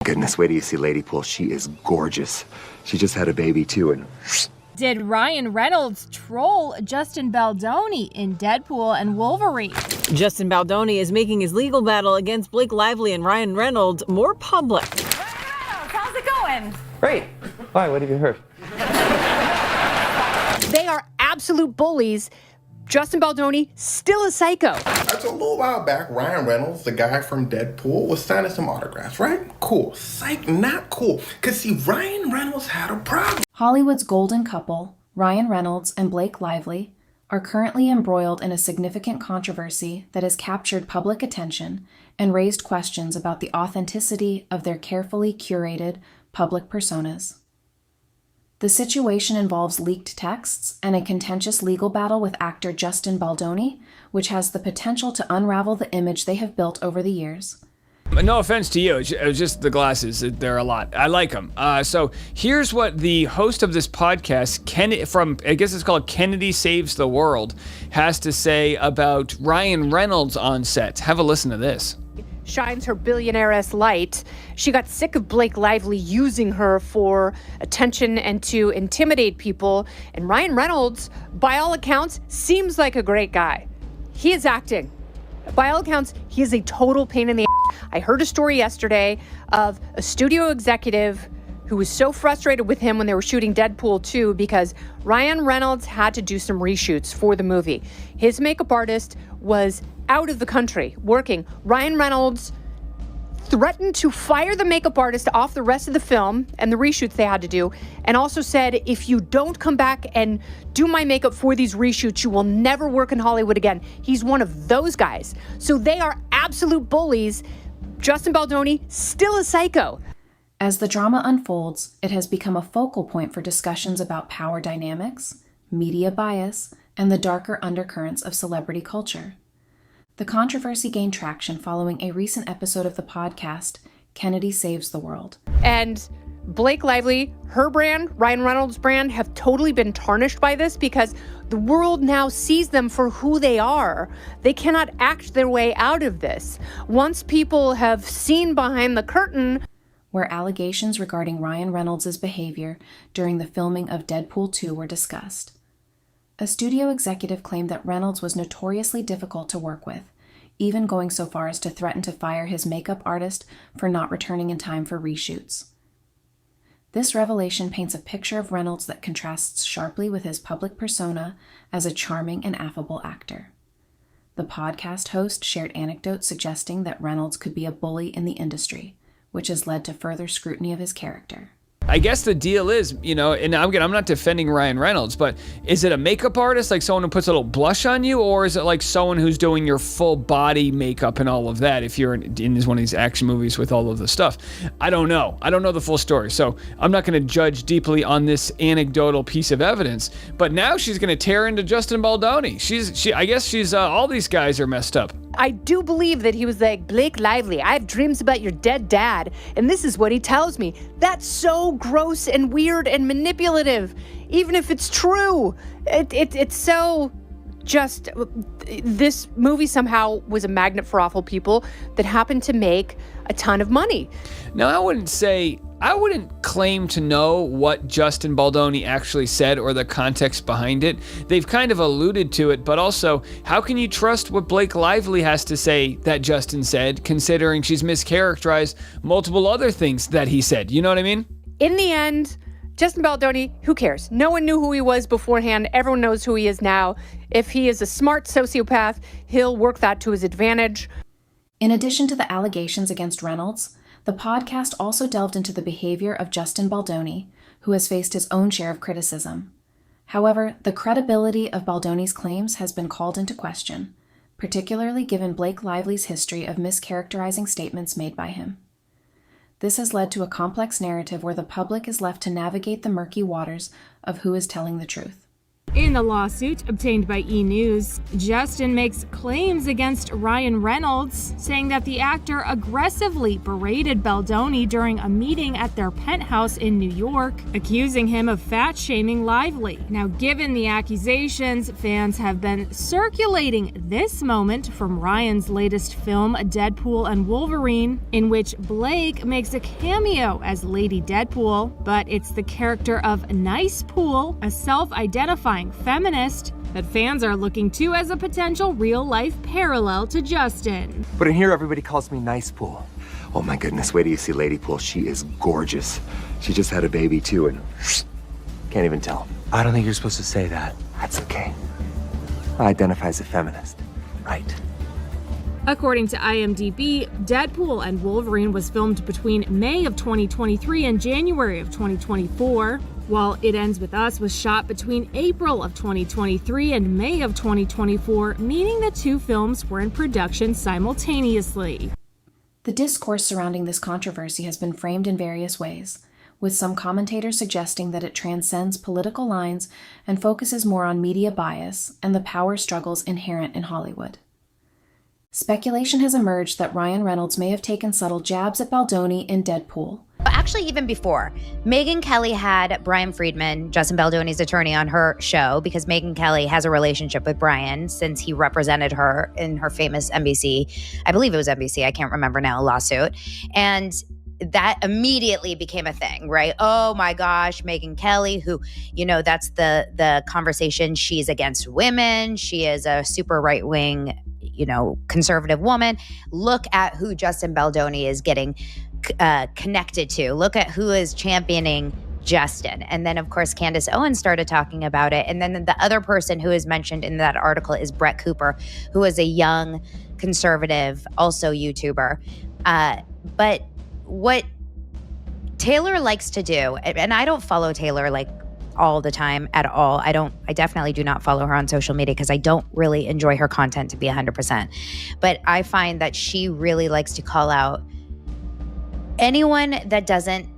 goodness, wait till you see Lady Pool. She is gorgeous. She just had a baby, too, and... Did Ryan Reynolds troll Justin Baldoni in Deadpool and Wolverine? Justin Baldoni is making his legal battle against Blake Lively and Ryan Reynolds more public. Ryan Reynolds, how's it going? Great. Why? What have you heard? They are absolute bullies. Justin Baldoni, still a psycho. So a little while back, Ryan Reynolds, the guy from Deadpool, was signing some autographs, right? Cool. Psych, not cool. Because, see, Ryan Reynolds had a problem. Hollywood's golden couple, Ryan Reynolds and Blake Lively, are currently embroiled in a significant controversy that has captured public attention and raised questions about the authenticity of their carefully curated public personas. The situation involves leaked texts and a contentious legal battle with actor Justin Baldoni, which has the potential to unravel the image they have built over the years. No offense to you, it was just the glasses. They're a lot. I like them. So here's what the host of this podcast, I guess it's called Kennedy Saves the World, has to say about Ryan Reynolds on set. Have a listen to this. Shines her billionaire-esque light. She got sick of Blake Lively using her for attention and to intimidate people. And Ryan Reynolds, by all accounts, seems like a great guy. He is acting. By all accounts, he is a total pain in the ass. I heard a story yesterday of a studio executive who was so frustrated with him when they were shooting Deadpool 2 because Ryan Reynolds had to do some reshoots for the movie. His makeup artist was out of the country working. Ryan Reynolds threatened to fire the makeup artist off the rest of the film and the reshoots they had to do, and also said, if you don't come back and do my makeup for these reshoots, you will never work in Hollywood again. He's one of those guys. So they are absolute bullies. Justin Baldoni, still a psycho. As the drama unfolds, it has become a focal point for discussions about power dynamics, media bias, and the darker undercurrents of celebrity culture. The controversy gained traction following a recent episode of the podcast, Kennedy Saves the World. And Blake Lively, her brand, Ryan Reynolds' brand, have totally been tarnished by this because the world now sees them for who they are. They cannot act their way out of this. Once people have seen behind the curtain, where allegations regarding Ryan Reynolds' behavior during the filming of Deadpool 2 were discussed. A studio executive claimed that Reynolds was notoriously difficult to work with, even going so far as to threaten to fire his makeup artist for not returning in time for reshoots. This revelation paints a picture of Reynolds that contrasts sharply with his public persona as a charming and affable actor. The podcast host shared anecdotes suggesting that Reynolds could be a bully in the industry, which has led to further scrutiny of his character. I guess the deal is, and I'm not defending Ryan Reynolds, but is it a makeup artist, like someone who puts a little blush on you, or is it like someone who's doing your full body makeup and all of that if you're in one of these action movies with all of the stuff? I don't know. I don't know the full story, so I'm not going to judge deeply on this anecdotal piece of evidence, but now she's going to tear into Justin Baldoni. I guess she's all these guys are messed up. I do believe that he was like, Blake Lively, I have dreams about your dead dad, and this is what he tells me. That's so gross and weird and manipulative, even if it's true. It's so just, this movie somehow was a magnet for awful people that happened to make a ton of money. Now, I wouldn't claim to know what Justin Baldoni actually said or the context behind it. They've kind of alluded to it, but also, how can you trust what Blake Lively has to say that Justin said, considering she's mischaracterized multiple other things that he said? You know what I mean? In the end, Justin Baldoni, who cares? No one knew who he was beforehand. Everyone knows who he is now. If he is a smart sociopath, he'll work that to his advantage. In addition to the allegations against Reynolds, the podcast also delved into the behavior of Justin Baldoni, who has faced his own share of criticism. However, the credibility of Baldoni's claims has been called into question, particularly given Blake Lively's history of mischaracterizing statements made by him. This has led to a complex narrative where the public is left to navigate the murky waters of who is telling the truth. In the lawsuit obtained by E! News, Justin makes claims against Ryan Reynolds, saying that the actor aggressively berated Baldoni during a meeting at their penthouse in New York, accusing him of fat-shaming Lively. Now, given the accusations, fans have been circulating this moment from Ryan's latest film, Deadpool and Wolverine, in which Blake makes a cameo as Lady Deadpool, but it's the character of Nicepool, a self-identifying feminist, that fans are looking to as a potential real-life parallel to Justin. But in here, everybody calls me Nicepool. Oh my goodness, wait till you see Lady Pool. She is gorgeous. She just had a baby too, and can't even tell. I don't think you're supposed to say that. That's okay. I identify as a feminist. Right. According to IMDb, Deadpool and Wolverine was filmed between May of 2023 and January of 2024, while It Ends With Us was shot between April of 2023 and May of 2024, meaning the two films were in production simultaneously. The discourse surrounding this controversy has been framed in various ways, with some commentators suggesting that it transcends political lines and focuses more on media bias and the power struggles inherent in Hollywood. Speculation has emerged that Ryan Reynolds may have taken subtle jabs at Baldoni in Deadpool. Actually, even before, Megyn Kelly had Brian Friedman, Justin Baldoni's attorney, on her show because Megyn Kelly has a relationship with Brian since he represented her in her famous NBC, I believe it was NBC, I can't remember now, lawsuit. And that immediately became a thing, right? Oh my gosh, Megyn Kelly, who, you know, that's the conversation. She's against women. She is a super right-wing, you know, conservative woman. Look at who Justin Baldoni is getting connected to. Look at who is championing Justin. And then, of course, Candace Owens started talking about it. And then the other person who is mentioned in that article is Brett Cooper, who is a young conservative, also YouTuber. But what Taylor likes to do, and I don't follow Taylor like all the time at all. I definitely do not follow her on social media because I don't really enjoy her content, to be 100%. But I find that she really likes to call out anyone that doesn't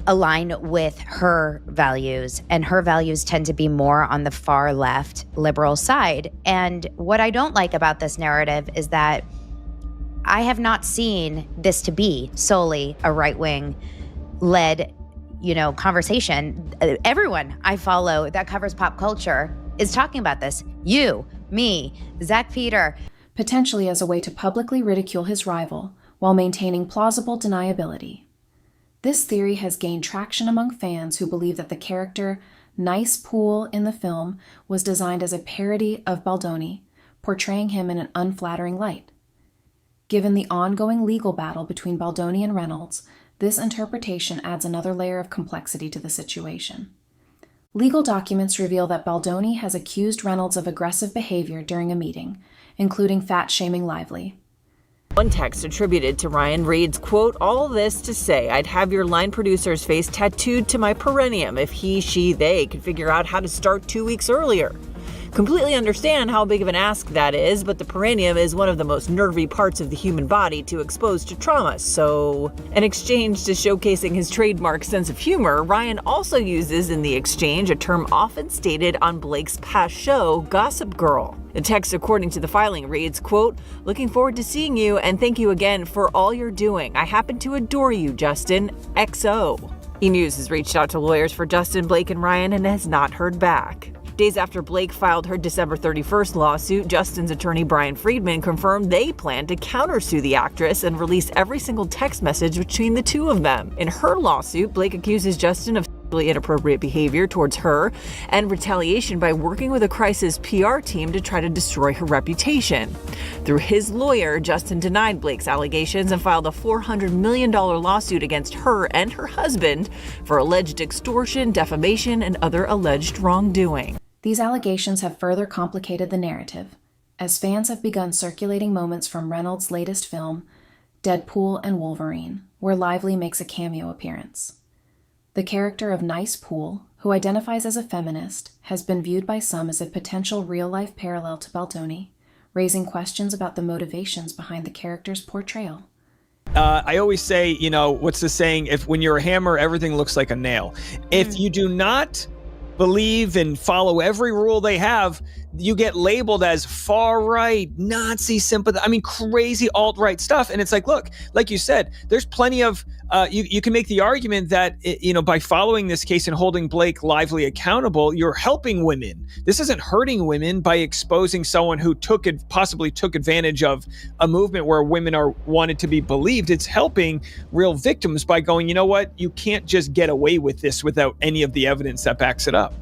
align with her values, and her values tend to be more on the far left liberal side. And what I don't like about this narrative is that I have not seen this to be solely a right-wing led, you know, conversation. Everyone I follow that covers pop culture is talking about this. You, me, Zach Peter. Potentially as a way to publicly ridicule his rival while maintaining plausible deniability. This theory has gained traction among fans who believe that the character Nicepool in the film was designed as a parody of Baldoni, portraying him in an unflattering light. Given the ongoing legal battle between Baldoni and Reynolds, this interpretation adds another layer of complexity to the situation. Legal documents reveal that Baldoni has accused Reynolds of aggressive behavior during a meeting, including fat-shaming Lively. One text attributed to Ryan reads, quote, "All this to say, I'd have your line producer's face tattooed to my perineum if he, she, they could figure out how to start 2 weeks earlier. Completely understand how big of an ask that is, but the perineum is one of the most nervy parts of the human body to expose to trauma, so..." In exchange to showcasing his trademark sense of humor, Ryan also uses in the exchange a term often stated on Blake's past show, Gossip Girl. The text, according to the filing, reads, quote, "Looking forward to seeing you and thank you again for all you're doing. I happen to adore you, Justin. XO." E! News has reached out to lawyers for Justin, Blake, and Ryan and has not heard back. Days after Blake filed her December 31st lawsuit, Justin's attorney Brian Friedman confirmed they plan to countersue the actress and release every single text message between the two of them. In her lawsuit, Blake accuses Justin of sexually inappropriate behavior towards her and retaliation by working with a crisis PR team to try to destroy her reputation. Through his lawyer, Justin denied Blake's allegations and filed a $400 million lawsuit against her and her husband for alleged extortion, defamation, and other alleged wrongdoing. These allegations have further complicated the narrative, as fans have begun circulating moments from Reynolds' latest film, Deadpool and Wolverine, where Lively makes a cameo appearance. The character of Nicepool, who identifies as a feminist, has been viewed by some as a potential real-life parallel to Baldoni, raising questions about the motivations behind the character's portrayal. I always say, you know, what's the saying? When you're a hammer, everything looks like a nail. If you do not believe and follow every rule they have, you get labeled as far right, Nazi sympathy. I mean, crazy alt-right stuff. And it's like, look, like you said, there's plenty of, you can make the argument that, by following this case and holding Blake Lively accountable, you're helping women. This isn't hurting women by exposing someone who possibly took advantage of a movement where women are wanted to be believed. It's helping real victims by going, you know what? You can't just get away with this without any of the evidence that backs it up.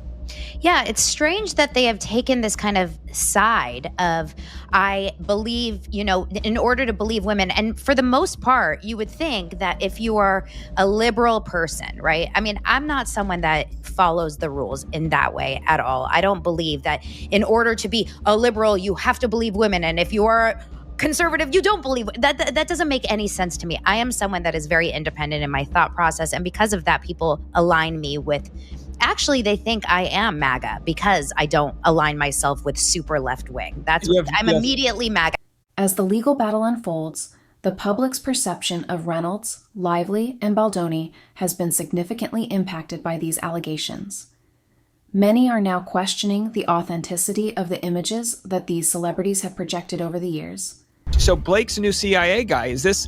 Yeah, it's strange that they have taken this kind of side of, I believe, in order to believe women. And for the most part, you would think that if you are a liberal person, right? I mean, I'm not someone that follows the rules in that way at all. I don't believe that in order to be a liberal, you have to believe women. And if you are conservative, you don't believe that doesn't make any sense to me. I am someone that is very independent in my thought process. And because of that, people align me with, actually, they think I am MAGA because I don't align myself with super left wing. I'm immediately MAGA. As the legal battle unfolds, the public's perception of Reynolds, Lively, and Baldoni has been significantly impacted by these allegations. Many are now questioning the authenticity of the images that these celebrities have projected over the years. So Blake's a new CIA guy. Is this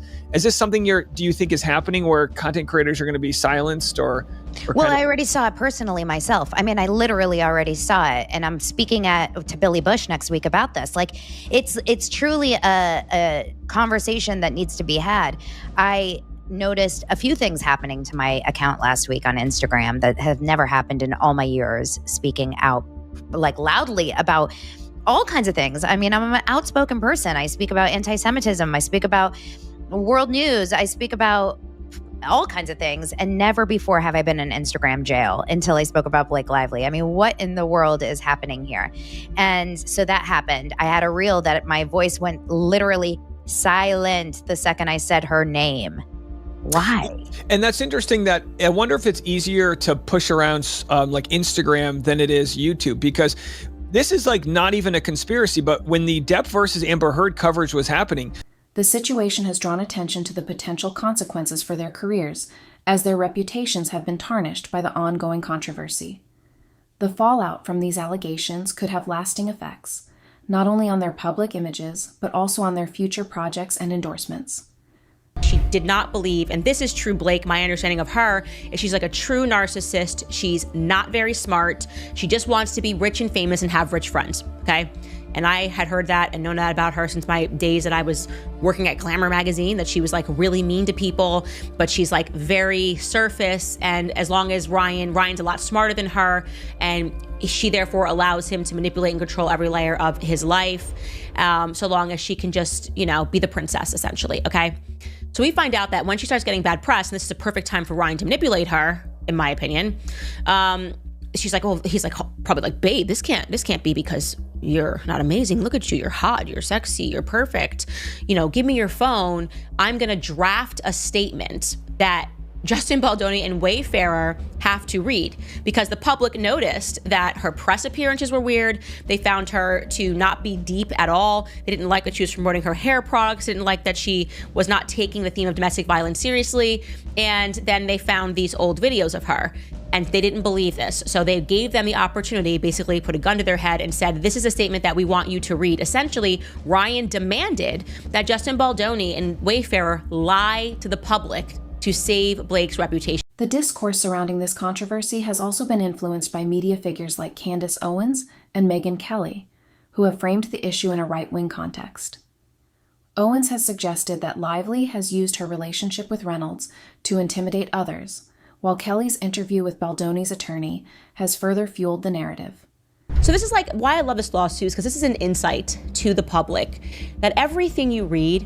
something do you think is happening where content creators are going to be silenced or Well, I already saw it personally myself. I mean, I literally already saw it, and I'm speaking to Billy Bush next week about this. Like, it's truly a conversation that needs to be had. I noticed a few things happening to my account last week on Instagram that have never happened in all my years, speaking out like loudly about all kinds of things. I mean, I'm an outspoken person. I speak about anti-Semitism. I speak about world news. I speak about all kinds of things. And never before have I been in Instagram jail until I spoke about Blake Lively. I mean, what in the world is happening here? And so that happened. I had a reel that my voice went literally silent the second I said her name. Why? And that's interesting that I wonder if it's easier to push around like Instagram than it is YouTube, because this is like not even a conspiracy, but when the Depp versus Amber Heard coverage was happening, the situation has drawn attention to the potential consequences for their careers, as their reputations have been tarnished by the ongoing controversy. The fallout from these allegations could have lasting effects, not only on their public images, but also on their future projects and endorsements. She did not believe, and this is true, Blake, my understanding of her is she's like a true narcissist. She's not very smart. She just wants to be rich and famous and have rich friends, okay? And I had heard that and known that about her since my days that I was working at Glamour magazine, that she was like really mean to people, but she's like very surface. And as long as Ryan's a lot smarter than her, and she therefore allows him to manipulate and control every layer of his life, so long as she can just, be the princess, essentially, okay? So we find out that when she starts getting bad press, and this is a perfect time for Ryan to manipulate her, in my opinion, she's like, he's like, probably like, babe, this can't be because you're not amazing. Look at you. You're hot. You're sexy. You're perfect. Give me your phone. I'm going to draft a statement that Justin Baldoni and Wayfarer have to read, because the public noticed that her press appearances were weird. They found her to not be deep at all. They didn't like that she was promoting her hair products. They didn't like that she was not taking the theme of domestic violence seriously. And then they found these old videos of her, and they didn't believe this. So they gave them the opportunity, basically put a gun to their head and said, this is a statement that we want you to read. Essentially, Ryan demanded that Justin Baldoni and Wayfarer lie to the public to save Blake's reputation. The discourse surrounding this controversy has also been influenced by media figures like Candace Owens and Megyn Kelly, who have framed the issue in a right-wing context. Owens has suggested that Lively has used her relationship with Reynolds to intimidate others, while Kelly's interview with Baldoni's attorney has further fueled the narrative. So this is like why I love this lawsuit, because this is an insight to the public that everything you read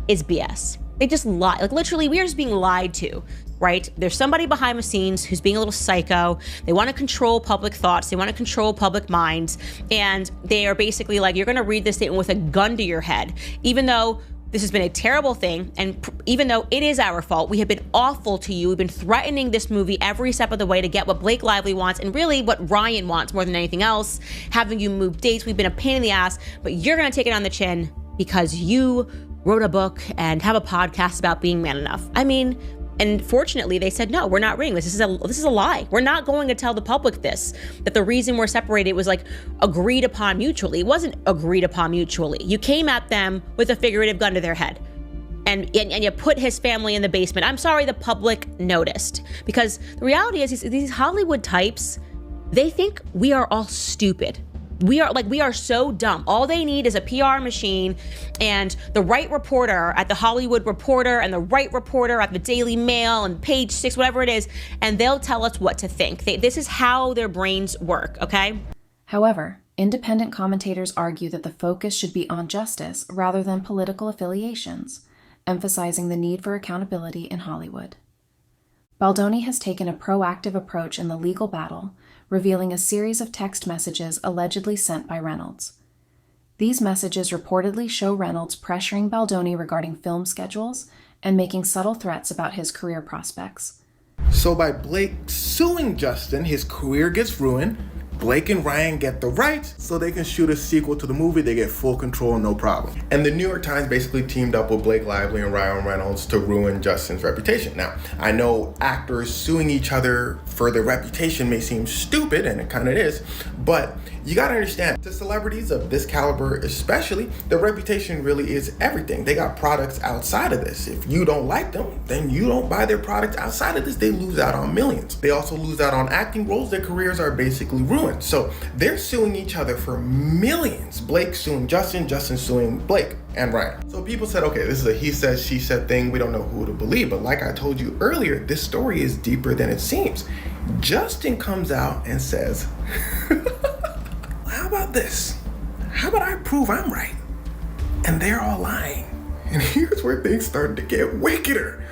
is BS. They just lie. Like literally, we are just being lied to, right? There's somebody behind the scenes who's being a little psycho. They want to control public thoughts. They want to control public minds. And they are basically like, you're going to read this statement with a gun to your head, even though this has been a terrible thing. And even though it is our fault, we have been awful to you. We've been threatening this movie every step of the way to get what Blake Lively wants, and really what Ryan wants more than anything else, having you move dates. We've been a pain in the ass, but you're going to take it on the chin because you wrote a book and have a podcast about being man enough. I mean, And fortunately, they said, no, we're not reneging this. This is a lie. We're not going to tell the public this, that the reason we're separated was like agreed upon mutually. It wasn't agreed upon mutually. You came at them with a figurative gun to their head. And you put his family in the basement. I'm sorry the public noticed. Because the reality is these Hollywood types, they think we are all stupid. We are so dumb. All they need is a PR machine and the right reporter at the Hollywood Reporter and the right reporter at the Daily Mail and Page 6, whatever it is, and they'll tell us what to think. This is how their brains work, okay? However, independent commentators argue that the focus should be on justice rather than political affiliations, emphasizing the need for accountability in Hollywood. Baldoni has taken a proactive approach in the legal battle, revealing a series of text messages allegedly sent by Reynolds. These messages reportedly show Reynolds pressuring Baldoni regarding film schedules and making subtle threats about his career prospects. So by Blake suing Justin, his career gets ruined. Blake and Ryan get the rights so they can shoot a sequel to the movie. They get full control, no problem. And the New York Times basically teamed up with Blake Lively and Ryan Reynolds to ruin Justin's reputation. Now, I know actors suing each other for their reputation may seem stupid, and it kind of is, but you gotta understand, to celebrities of this caliber especially, their reputation really is everything. They got products outside of this. If you don't like them, then you don't buy their products outside of this. They lose out on millions. They also lose out on acting roles. Their careers are basically ruined. So they're suing each other for millions. Blake suing Justin, Justin suing Blake and Ryan. So people said, okay, this is a he said, she said thing. We don't know who to believe. But like I told you earlier, this story is deeper than it seems. Justin comes out and says, how about this? How about I prove I'm right? And they're all lying. And here's where things start to get wickeder.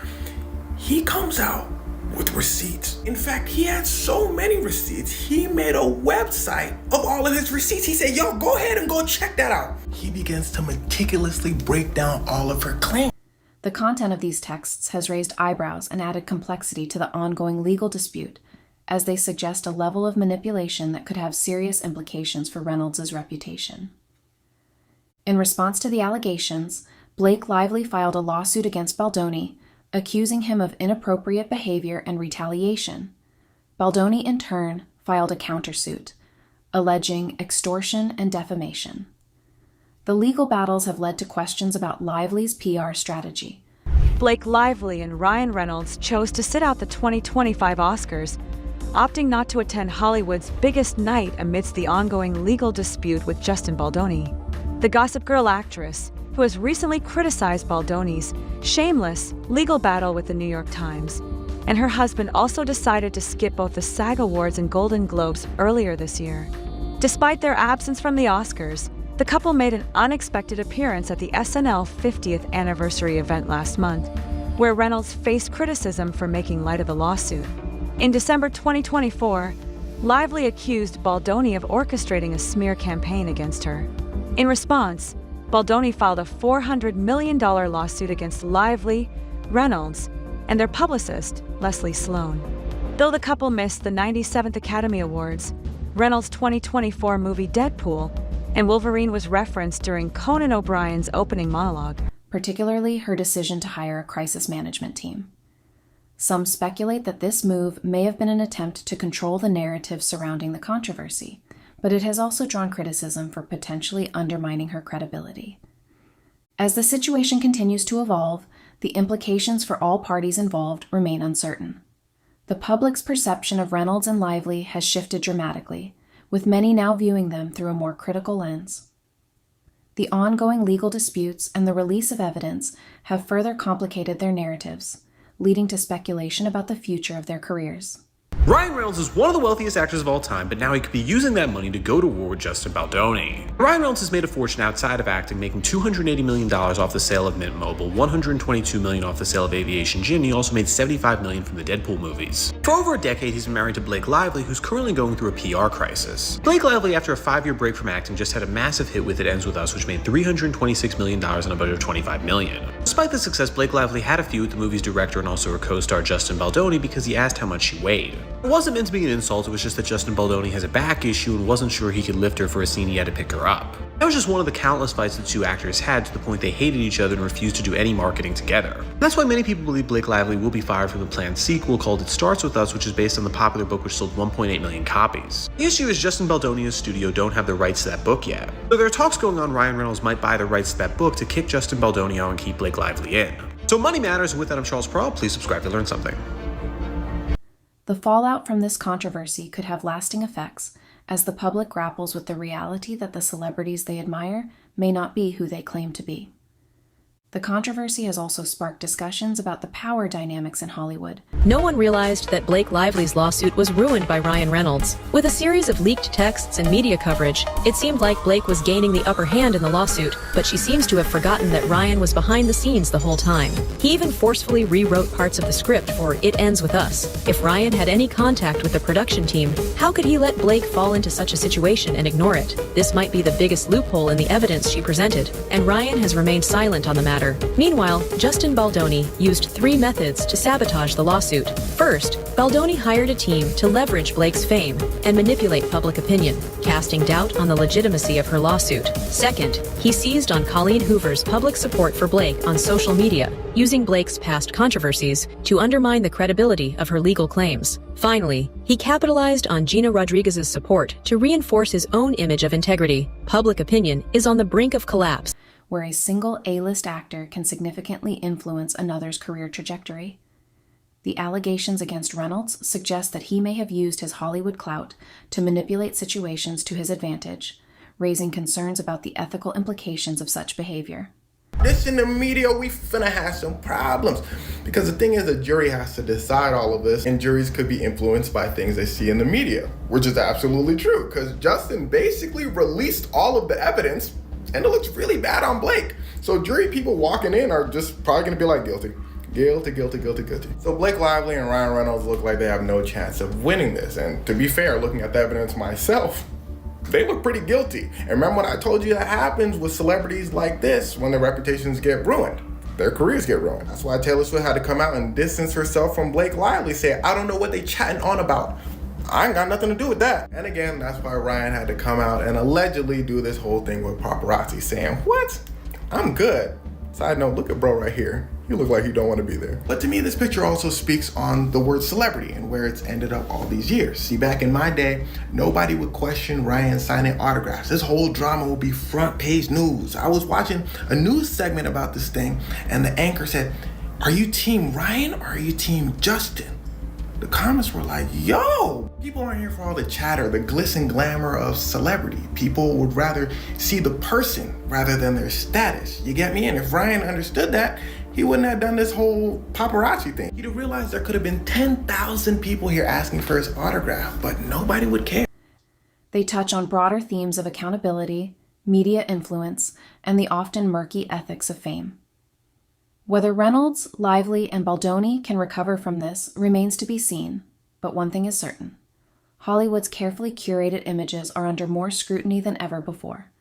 He comes out with receipts. In fact, he had so many receipts, he made a website of all of his receipts. He said, yo, go ahead and go check that out. He begins to meticulously break down all of her claims. The content of these texts has raised eyebrows and added complexity to the ongoing legal dispute, as they suggest a level of manipulation that could have serious implications for Reynolds' reputation. In response to the allegations, Blake Lively filed a lawsuit against Baldoni, accusing him of inappropriate behavior and retaliation. Baldoni, in turn, filed a countersuit, alleging extortion and defamation. The legal battles have led to questions about Lively's PR strategy. Blake Lively and Ryan Reynolds chose to sit out the 2025 Oscars, opting not to attend Hollywood's biggest night amidst the ongoing legal dispute with Justin Baldoni. The Gossip Girl actress, who has recently criticized Baldoni's shameless legal battle with the New York Times, and her husband also decided to skip both the SAG Awards and Golden Globes earlier this year. Despite their absence from the Oscars, the couple made an unexpected appearance at the SNL 50th anniversary event last month, where Reynolds faced criticism for making light of the lawsuit. In December 2024, Lively accused Baldoni of orchestrating a smear campaign against her. In response, Baldoni filed a $400 million lawsuit against Lively, Reynolds, and their publicist, Leslie Sloan. Though the couple missed the 97th Academy Awards, Reynolds' 2024 movie Deadpool and Wolverine was referenced during Conan O'Brien's opening monologue, particularly her decision to hire a crisis management team. Some speculate that this move may have been an attempt to control the narrative surrounding the controversy, but it has also drawn criticism for potentially undermining her credibility. As the situation continues to evolve, the implications for all parties involved remain uncertain. The public's perception of Reynolds and Lively has shifted dramatically, with many now viewing them through a more critical lens. The ongoing legal disputes and the release of evidence have further complicated their narratives, leading to speculation about the future of their careers. Ryan Reynolds is one of the wealthiest actors of all time, but now he could be using that money to go to war with Justin Baldoni. Ryan Reynolds has made a fortune outside of acting, making $280 million off the sale of Mint Mobile, $122 million off the sale of Aviation Gin. He also made $75 million from the Deadpool movies. For over a decade, he's been married to Blake Lively, who's currently going through a PR crisis. Blake Lively, after a 5-year break from acting, just had a massive hit with It Ends With Us, which made $326 million on a budget of $25 million. Despite the success, Blake Lively had a feud with the movie's director and also her co-star Justin Baldoni because he asked how much she weighed. It wasn't meant to be an insult, it was just that Justin Baldoni has a back issue and wasn't sure he could lift her for a scene he had to pick her up. That was just one of the countless fights the two actors had, to the point they hated each other and refused to do any marketing together. That's why many people believe Blake Lively will be fired from the planned sequel called It Starts With Us, which is based on the popular book which sold 1.8 million copies. The issue is Justin Baldoni and his studio don't have the rights to that book yet. So there are talks going on Ryan Reynolds might buy the rights to that book to kick Justin Baldoni out and keep Blake Lively in. So money matters, and with that I'm Charles Pearl. Please subscribe to learn something. The fallout from this controversy could have lasting effects as the public grapples with the reality that the celebrities they admire may not be who they claim to be. The controversy has also sparked discussions about the power dynamics in Hollywood. No one realized that Blake Lively's lawsuit was ruined by Ryan Reynolds. With a series of leaked texts and media coverage, it seemed like Blake was gaining the upper hand in the lawsuit, but she seems to have forgotten that Ryan was behind the scenes the whole time. He even forcefully rewrote parts of the script for It Ends With Us. If Ryan had any contact with the production team, how could he let Blake fall into such a situation and ignore it? This might be the biggest loophole in the evidence she presented, and Ryan has remained silent on the matter. Meanwhile, Justin Baldoni used 3 methods to sabotage the lawsuit. First, Baldoni hired a team to leverage Blake's fame and manipulate public opinion, casting doubt on the legitimacy of her lawsuit. Second, he seized on Colleen Hoover's public support for Blake on social media, using Blake's past controversies to undermine the credibility of her legal claims. Finally, he capitalized on Gina Rodriguez's support to reinforce his own image of integrity. Public opinion is on the brink of collapse, where a single A-list actor can significantly influence another's career trajectory. The allegations against Reynolds suggest that he may have used his Hollywood clout to manipulate situations to his advantage, raising concerns about the ethical implications of such behavior. This in the media, we finna have some problems. Because the thing is, the jury has to decide all of this, and juries could be influenced by things they see in the media, which is absolutely true, because Justin basically released all of the evidence, and it looks really bad on Blake. So jury people walking in are just probably gonna be like, guilty. Guilty, guilty, guilty, guilty. So Blake Lively and Ryan Reynolds look like they have no chance of winning this. And to be fair, looking at the evidence myself, they look pretty guilty. And remember when I told you that happens with celebrities like this when their reputations get ruined? Their careers get ruined. That's why Taylor Swift had to come out and distance herself from Blake Lively, say, I don't know what they chatting on about. I ain't got nothing to do with that. And again, that's why Ryan had to come out and allegedly do this whole thing with paparazzi, saying, what? I'm good. Side note, look at bro right here. You look like you don't want to be there. But to me, this picture also speaks on the word celebrity and where it's ended up all these years. See, back in my day, nobody would question Ryan signing autographs. This whole drama would be front page news. I was watching a news segment about this thing, and the anchor said, are you team Ryan or are you team Justin? The comments were like, yo, people aren't here for all the chatter, the glitz and glamour of celebrity. People would rather see the person rather than their status. You get me? And if Ryan understood that, he wouldn't have done this whole paparazzi thing. He'd have realized there could have been 10,000 people here asking for his autograph, but nobody would care. They touch on broader themes of accountability, media influence, and the often murky ethics of fame. Whether Reynolds, Lively, and Baldoni can recover from this remains to be seen, but one thing is certain. Hollywood's carefully curated images are under more scrutiny than ever before,